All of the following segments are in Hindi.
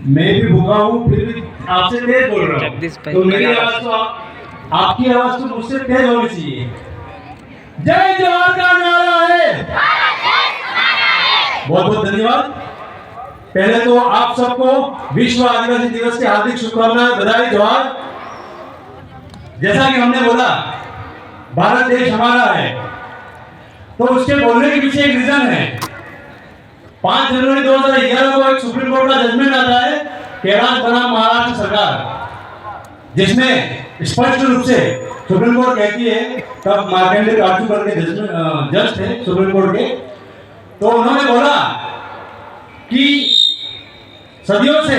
मैं भी भूखा हूँ, फिर भी आपसे तेज बोल रहा हूँ। तो मेरी आवाज तो आपकी आवाज तो मुझसे तेज होनी चाहिए। जय जवान का नारा है। बहुत बहुत धन्यवाद। पहले तो आप सबको विश्व आदिवासी दिवस की हार्दिक शुभकामनाएं, बधाई, जोहार। जैसा कि हमने बोला, भारत देश हमारा है, तो उसके बोलने के पीछे एक रीजन है। 5 जनवरी 2011 को एक सुप्रीम कोर्ट का जजमेंट आता है कैलाश बनाम महाराष्ट्र सरकार, जिसमें स्पष्ट रूप से सुप्रीम कोर्ट कहती है, तब मार्कंडे काटू करके जज थे सुप्रीम कोर्ट के, तो उन्होंने बोला कि सदियों से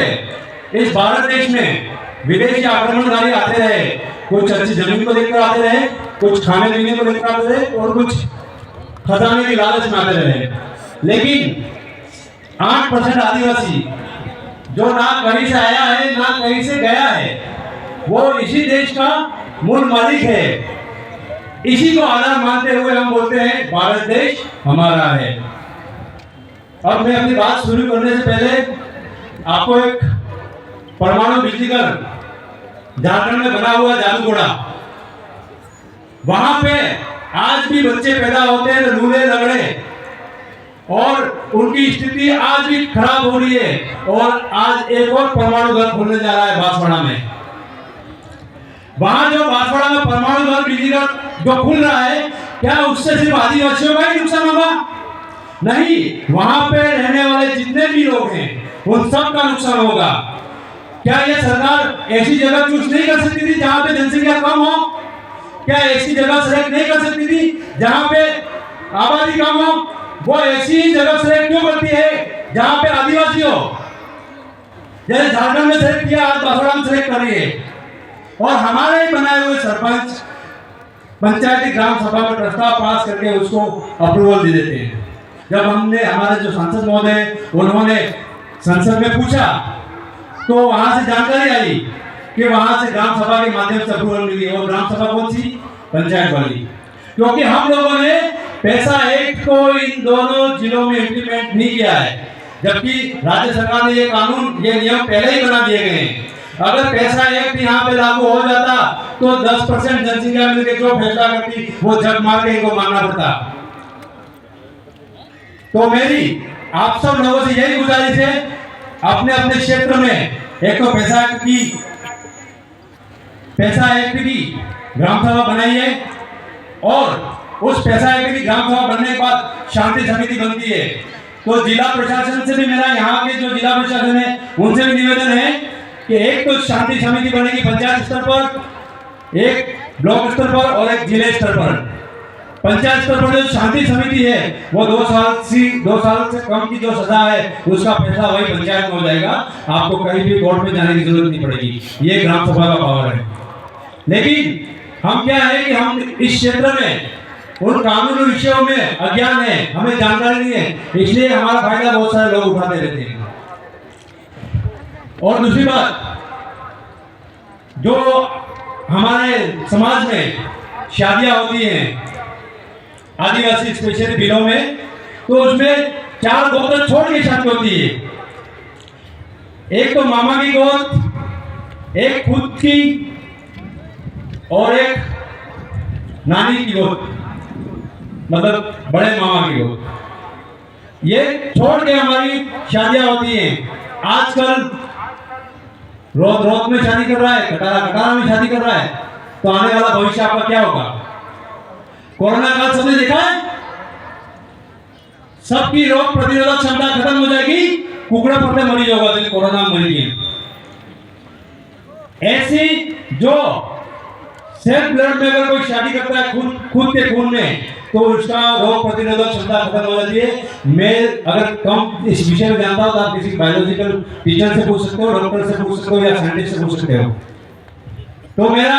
इस भारत देश में विदेशी आक्रमणकारी आते रहे, कुछ अच्छी जमीन को देखकर आते रहे, कुछ खाने पीने को देखकर आते रहे और कुछ खजाने की लालच में आते रहे, लेकिन 8% आदिवासी जो ना कहीं से आया है ना कहीं से गया है, वो इसी देश का मूल मालिक है। इसी को आधार मानते हुए हम बोलते हैं भारत देश हमारा है। अब मैं अपनी बात शुरू करने से पहले आपको एक परमाणु बिजली घर झारखंड में बना हुआ जादूगोड़ा, वहां पे आज भी बच्चे पैदा होते हैं लूले लगड़े, और उनकी स्थिति आज भी खराब हो रही है। और आज एक और परमाणु घर खुलने जा रहा है बांसवाड़ा में। वहां जो बांसवाड़ा में परमाणु घर बिजली घर जो खुल रहा है, क्या उससे सिर्फ आदिवासियों का ही नुकसान होगा? नहीं, वहां पे रहने वाले जितने भी लोग हैं उन सब का नुकसान होगा। क्या यह सरकार ऐसी जगह चूज नहीं कर सकती थी जहां पे जनसंख्या कम हो? क्या ऐसी जगह सेलेक्ट नहीं कर सकती थी जहां पे आबादी कम हो? वो ऐसी जगह सेलेक्ट क्यों करती है जहां पे आदिवासी हो? जैसे झारखंड में सेलेक्ट किया, आज बांसवाड़ा में सेलेक्ट कर रही है। और हमारे बनाए हुए सरपंच पंचायती ग्राम सभा में प्रस्ताव पास करके उसको अप्रूवल दे देते हैं। जब हमने हमारे जो सांसद महोदय उन्होंने संसद में पूछा, तो वहां से जानकारी आई कि वहां से ग्राम सभा के माध्यम से अप्रूवल मिली। और ग्राम सभा कौन सी? पंचायत वाली। क्योंकि हम लोगों ने पैसा एक्ट को इन दोनों जिलों में इंप्लीमेंट नहीं किया है, जबकि राज्य सरकार ने ये कानून, ये नियम पहले ही बना दिए गए हैं। अगर पैसा एक्ट यहाँ पे लागू हो जाता तो 10% जनसंख्या मिलकर जो फैसला करती वो जग मार के इनको मानना पड़ता। तो मेरी आप सब लोगों से यही गुजारिश है, अपने अपने क्षेत्र में एक तो पैसा एक्ट की ग्राम सभा बनाइए, और उस पैसा एक्ट की ग्राम सभा बनने के बाद शांति समिति बनती है। तो जिला प्रशासन से भी मेरा, यहाँ के जो जिला प्रशासन है उनसे भी निवेदन है कि एक तो शांति समिति बनेगी पंचायत स्तर पर, एक ब्लॉक स्तर पर और एक जिले स्तर पर। पंचायत स्तर पर जो शांति समिति है वो 2 साल से कम की जो सजा है उसका फैसला वही पंचायत में हो जाएगा। आपको कहीं भी कोर्ट में जाने की जरूरत नहीं पड़ेगी। ये ग्राम सभा का पावर है। लेकिन हम क्या है कि हम इस क्षेत्र में उन कानूनी विषयों में अज्ञान है, हमें जानकारी नहीं है, इसलिए हमारा फायदा बहुत सारे लोग उठाते रहते हैं। और दूसरी बात, जो हमारे समाज में शादियां होती हैं आदिवासी स्पेशल बिलों में, तो उसमें 4 गोत्र छोड़ के शादी होती है। एक तो मामा की गोद, एक खुद की, और एक नानी की गोद, मतलब बड़े मामा की गोद। ये छोड़ के हमारी शादियां होती हैं। आजकल रोज में शादी कर रहा है, कटारा में शादी कर रहा है, तो आने वाला भविष्य आपका क्या होगा? कोरोना काल सबने देखा है, सबकी रोग प्रतिरोधक क्षमता खत्म हो जाएगी, कुकड़ा पड़ते मरीज होगा, तो कोरोना मरी है। ऐसी जो सेल्फ ब्लड में अगर कोई शादी करता है खुद के खून में, तो उसका रोग प्रतिरोधक क्षमता खत्म हो जाती है। मैं अगर कम इस विषय में जानता हूं तो आप किसी बायोलॉजिकल टीचर से पूछ सकते हो, डॉक्टर से पूछ सकते हो, या साइंटिस्ट से पूछ सकते हो। तो मेरा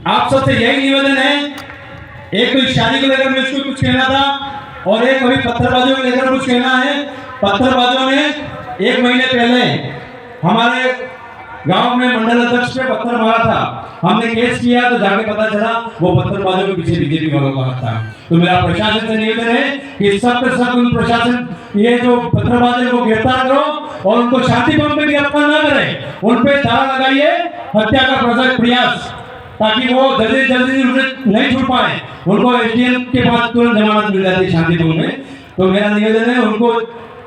आप सबसे यही निवेदन है, एक तो इस शादी को लेकर मैं इसको कुछ कहना था, और एक अभी पत्थरबाजों को लेकर कुछ कहना है। पत्थरबाजों ने 1 महीने पहले हमारे गांव में मंडल अध्यक्ष पे पत्थर मारा था, हमने केस किया तो जाके पता चला वो पत्थरबाजों के पीछे बीजेपी वालों का हाथ था। तो मेरा प्रशासन से निवेदन है कि सख्त सख्त उन प्रशासन ये जो पत्थरबाज को गिरफ्तार करो और उनको शांतिपूर्ण में गिरफ्तार ना करें, उन पे धारा लगाइए हत्या का प्रयास, ताकि वो जल्दी जल्दी नहीं छूट पाए, उनको एसडीएम के पास तुरंत जमानत मिल जाती है शांतिपूर्ण में। तो मेरा निवेदन है उनको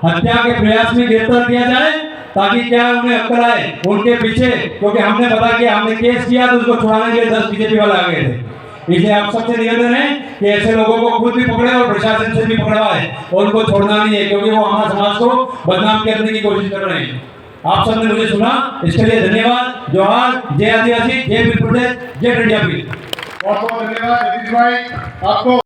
हत्या के प्रयास में गिरफ्तार किया जाए, ताकि क्या उन्हें अक्ल आए उनके पीछे, क्योंकि हमने पता किया, हमने केस किया तो उसको छुड़ाने के लिए 10 बीजेपी वाले आ गए थे। इसलिए आप सबसे निवेदन है कि ऐसे लोगों को खुद भी पकड़े और प्रशासन से भी पकड़वाए और उनको छोड़ना नहीं है, क्योंकि वो हमारे समाज को बदनाम करने की कोशिश कर रहे हैं। आप सबने मुझे सुना, इसके लिए धन्यवाद। जोहार, जय आदिवासी, जय वीर प्रदेश, जय टंडिया पीर। बहुत बहुत धन्यवाद जगदीश भाई आपको।